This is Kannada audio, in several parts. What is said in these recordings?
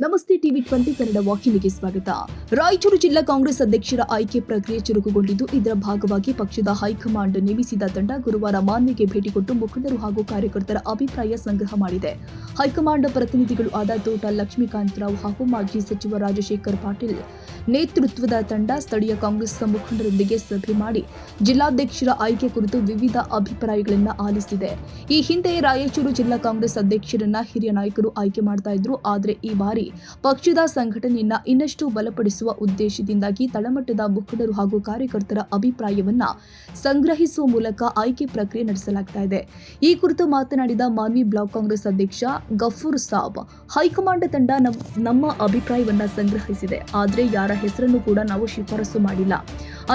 ನಮಸ್ತೆ ಟಿವಿ 20 ಕನ್ನಡ ವಾಹಿನಿಗೆ ಸ್ವಾಗತ. ರಾಯಚೂರು ಜಿಲ್ಲಾ ಕಾಂಗ್ರೆಸ್ ಅಧ್ಯಕ್ಷರ ಆಯ್ಕೆ ಪ್ರಕ್ರಿಯೆ ಚುರುಕುಗೊಂಡಿದ್ದು, ಇದರ ಭಾಗವಾಗಿ ಪಕ್ಷದ ಹೈಕಮಾಂಡ್ ನೇಮಿಸಿದ ತಂಡ ಗುರುವಾರ ಮಾನ್ವಿಗೆ ಭೇಟಿ ಕೊಟ್ಟು ಮುಖಂಡರು ಹಾಗೂ ಕಾರ್ಯಕರ್ತರ ಅಭಿಪ್ರಾಯ ಸಂಗ್ರಹ ಮಾಡಿದೆ. ಹೈಕಮಾಂಡ್ ಪ್ರತಿನಿಧಿಗಳು ಆದ ತೋಟ ಲಕ್ಷ್ಮೀಕಾಂತರಾವ್ ಹಾಗೂ ಮಾಜಿ ಸಚಿವ ರಾಜಶೇಖರ್ ಪಾಟೀಲ್ ನೇತೃತ್ವದ ತಂಡ ಸ್ಥಳೀಯ ಕಾಂಗ್ರೆಸ್ ಮುಖಂಡರೊಂದಿಗೆ ಸಭೆ ಮಾಡಿ ಜಿಲ್ಲಾಧ್ಯಕ್ಷರ ಆಯ್ಕೆ ಕುರಿತು ವಿವಿಧ ಅಭಿಪ್ರಾಯಗಳನ್ನು ಆಲಿಸಿದೆ. ಈ ಹಿಂದೆ ರಾಯಚೂರು ಜಿಲ್ಲಾ ಕಾಂಗ್ರೆಸ್ ಅಧ್ಯಕ್ಷರನ್ನ ಹಿರಿಯ ನಾಯಕರು ಆಯ್ಕೆ ಮಾಡ್ತಾ ಇದ್ರು. ಆದರೆ ಈ ಬಾರಿ ಪಕ್ಷದ ಸಂಘಟನೆಯನ್ನ ಇನ್ನಷ್ಟು ಬಲಪಡಿಸುವ ಉದ್ದೇಶದಿಂದಾಗಿ ತಳಮಟ್ಟದ ಮುಖಂಡರು ಹಾಗೂ ಕಾರ್ಯಕರ್ತರ ಅಭಿಪ್ರಾಯವನ್ನ ಸಂಗ್ರಹಿಸುವ ಮೂಲಕ ಆಯ್ಕೆ ಪ್ರಕ್ರಿಯೆ ನಡೆಸಲಾಗ್ತಾ ಇದೆ. ಈ ಕುರಿತು ಮಾತನಾಡಿದ ಮಾನ್ವಿ ಬ್ಲಾಕ್ ಕಾಂಗ್ರೆಸ್ ಅಧ್ಯಕ್ಷ ಗಫೂರ್ ಸಾಬ್, ಹೈಕಮಾಂಡ್ ತಂಡ ನಮ್ಮ ಅಭಿಪ್ರಾಯವನ್ನ ಸಂಗ್ರಹಿಸಿದೆ. ಆದರೆ ಯಾರ ಹೆಸರನ್ನು ಕೂಡ ನಾವು ಶಿಫಾರಸು ಮಾಡಿಲ್ಲ.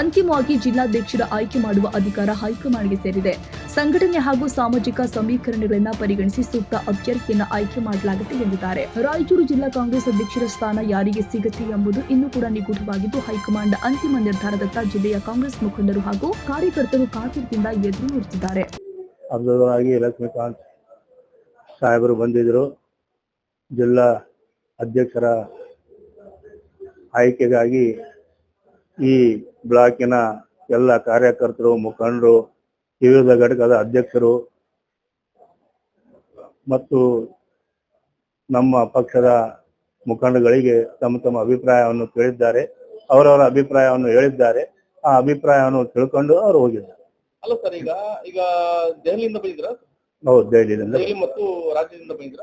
ಅಂತಿಮವಾಗಿ ಜಿಲ್ಲಾಧ್ಯಕ್ಷರ ಆಯ್ಕೆ ಮಾಡುವ ಅಧಿಕಾರ ಹೈಕಮಾಂಡ್ಗೆ ಸೇರಿದೆ. ಸಂಘಟನೆ ಹಾಗೂ ಸಾಮಾಜಿಕ ಸಮೀಕರಣಗಳನ್ನು ಪರಿಗಣಿಸಿ ಸೂಕ್ತ ಅಭ್ಯರ್ಥಿಯನ್ನು ಆಯ್ಕೆ ಮಾಡಲಾಗುತ್ತೆ ಎಂದಿದ್ದಾರೆ. ರಾಯಚೂರು ಜಿಲ್ಲಾ ಕಾಂಗ್ರೆಸ್ ಅಧ್ಯಕ್ಷರ ಸ್ಥಾನ ಯಾರಿಗೆ ಸಿಗುತ್ತೆ ಎಂಬುದು ಇನ್ನೂ ಕೂಡ ನಿಗೂಢವಾಗಿದ್ದು, ಹೈಕಮಾಂಡ್ ಅಂತಿಮ ನಿರ್ಧಾರದತ್ತ ಜಿಲ್ಲೆಯ ಕಾಂಗ್ರೆಸ್ ಮುಖಂಡರು ಹಾಗೂ ಕಾರ್ಯಕರ್ತರು ಕಾತರದಿಂದ ಎದುರು ನೋಡುತ್ತಿದ್ದಾರೆ. ಲಕ್ಷ್ಮೀಕಾಂತ್ ಸಾಹೇಬರು ಬಂದಿದ್ರು. ಜಿಲ್ಲಾ ಅಧ್ಯಕ್ಷರ ಆಯ್ಕೆಗಾಗಿ ಈ ಬ್ಲಾಕಿನ ಎಲ್ಲ ಕಾರ್ಯಕರ್ತರು, ಮುಖಂಡರು, ವಿವಿಧ ಘಟಕದ ಅಧ್ಯಕ್ಷರು ಮತ್ತು ನಮ್ಮ ಪಕ್ಷದ ಮುಖಂಡಗಳಿಗೆ ತಮ್ಮ ತಮ್ಮ ಅಭಿಪ್ರಾಯವನ್ನು ಕೇಳಿದ್ದಾರೆ. ಅವರವರ ಅಭಿಪ್ರಾಯವನ್ನು ಹೇಳಿದ್ದಾರೆ. ಆ ಅಭಿಪ್ರಾಯವನ್ನು ತಿಳ್ಕೊಂಡು ಅವರು ಹೋಗಿದ್ದಾರೆ. ಅಲ್ಲ ಸರ್, ಈಗ ದೆಹಲಿಯಿಂದ ಬಂದಿದ್ರ? ಹೌದು, ದೆಹಲಿಯಿಂದ ಮತ್ತು ರಾಜ್ಯದಿಂದ ಬಂದಿದ್ರ?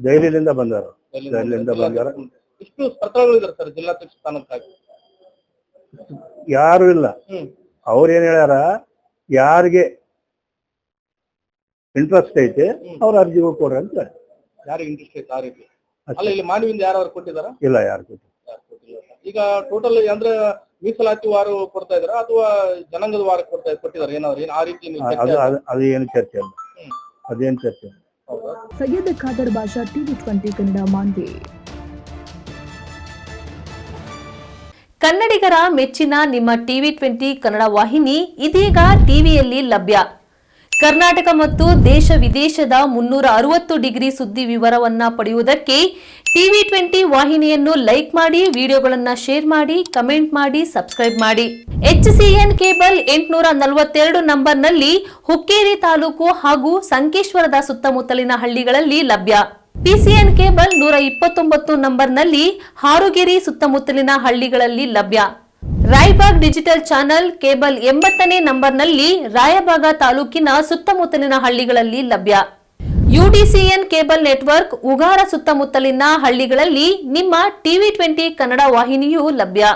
ದೆಹಲಿಯಿಂದ ಬಂದರು. ದೆಹಲಿಯಿಂದ ಬಂದಾರ. ಇಷ್ಟು ಸ್ಪರ್ಧಾಗಳಿದ್ದಾರೆ ಸರ್ ಜಿಲ್ಲಾಧ್ಯಕ್ಷ ಸ್ಥಾನಕ್ಕಾಗಿ? ಯಾರು ಇಲ್ಲ. ಅವ್ರೇನ್ ಹೇಳ್ಯಾರ, ಯಾರಿಗೆ ಇಂಟ್ರೆಸ್ಟ್ ಐತೆ ಅವ್ರ ಅರ್ಜಿ ಕೊಡ್ರಿ ಅಂತ ಹೇಳಿ. ಯಾರಿಗೆ ಇಂಟ್ರೆಸ್ಟ್ ಐತೆ ಆ ರೀತಿ? ಅಲ್ಲ, ಇಲ್ಲಿ ಮಾನವಿಯಿಂದ ಯಾರು ಕೊಟ್ಟಿದಾರ? ಇಲ್ಲ, ಯಾರು ಕೊಟ್ಟಿಲ್ಲ. ಈಗ ಟೋಟಲ್ ಅಂದ್ರೆ ಮೀಸಲಾತಿ ವಾರ ಕೊಡ್ತಾ ಇದಾರ ಅಥವಾ ಜನಾಂಗದ ವಾರ ಕೊಟ್ಟಿದಾರ? ಏನಾದ್ರು ಆ ರೀತಿ ಅದು ಏನು ಚರ್ಚೆ ಅಲ್ಲ. ಅದೇನು ಚರ್ಚೆ ಅಲ್ಲ. ಸೈಯದ್ ಖಾದರ್ ಬಾಷಾ, ಟಿವಿ 20 ಕನ್ನಡ, ಮಾನ್ವಿ. ಕನ್ನಡಿಗರ ಮೆಚ್ಚಿನ ನಿಮ್ಮ ಟಿವಿ 20 ಕನ್ನಡ ವಾಹಿನಿ ಇದೀಗ ಟಿವಿಯಲ್ಲಿ ಲಭ್ಯ. ಕರ್ನಾಟಕ ಮತ್ತು ದೇಶ ವಿದೇಶದ 360 ಡಿಗ್ರಿ ಸುದ್ದಿ ವಿವರವನ್ನ ಪಡೆಯುವುದಕ್ಕೆ ಟಿವಿ 20 ವಾಹಿನಿಯನ್ನು ಲೈಕ್ ಮಾಡಿ, ವಿಡಿಯೋಗಳನ್ನು ಶೇರ್ ಮಾಡಿ, ಕಮೆಂಟ್ ಮಾಡಿ, ಸಬ್ಸ್ಕ್ರೈಬ್ ಮಾಡಿ. HCN ಕೇಬಲ್ 842 ನಂಬರ್ನಲ್ಲಿ ಹುಕ್ಕೇರಿ ತಾಲೂಕು ಹಾಗೂ ಸಂಕೇಶ್ವರದ ಸುತ್ತಮುತ್ತಲಿನ ಹಳ್ಳಿಗಳಲ್ಲಿ ಲಭ್ಯ. PCN ಕೇಬಲ್ 129 ನಂಬರ್ನಲ್ಲಿ ಹಾರುಗೆರೆ ಸುತ್ತಮುತ್ತಲಿನ ಹಳ್ಳಿಗಳಲ್ಲಿ ಲಭ್ಯ. ರಾಯಬಾಗ್ ಡಿಜಿಟಲ್ ಚಾನೆಲ್ ಕೇಬಲ್ 80ನೇ ನಂಬರ್ನಲ್ಲಿ ರಾಯಬಾಗ ತಾಲೂಕಿನ ಸುತ್ತಮುತ್ತಲಿನ ಹಳ್ಳಿಗಳಲ್ಲಿ ಲಭ್ಯ. UDCN ಕೇಬಲ್ ನೆಟ್ವರ್ಕ್ ಉಗಾರ ಸುತ್ತಮುತ್ತಲಿನ ಹಳ್ಳಿಗಳಲ್ಲಿ ನಿಮ್ಮ ಟಿವಿ 20 ಕನ್ನಡ ವಾಹಿನಿಯೂ ಲಭ್ಯ.